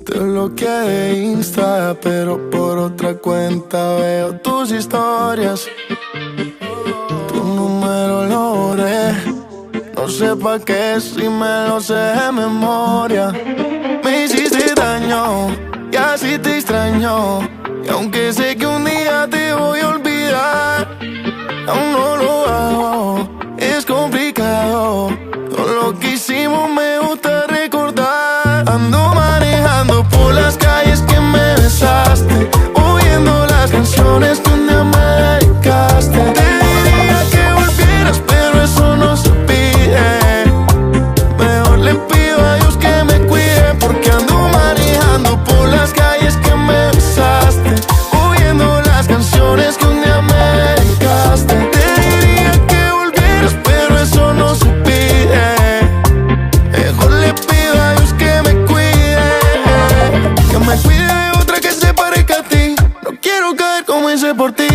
Te bloqueé de Insta, pero por otra cuenta veo tus historias. Tu número lo borré, no sé pa' qué si me lo sé de memoria. Me hiciste daño y así te extraño, y aunque sé que un día te voy a olvidar, aún no lo hago, es complicado. Todo lo que hicimos me gusta recordar. Ando manejando por las calles que me besaste, oyendo las canciones que un día me dedicaste. Te diría que volvieras, pero eso no se pide. Mejor le pido a Dios que me cuide, porque ando manejando por las calles que me besaste, oyendo las canciones que un día me dedicaste. Te diría que volvieras, pero eso no se pide. Mejor le pido a Dios que me cuide de otra que se parezca a ti. No quiero caer como hice por ti.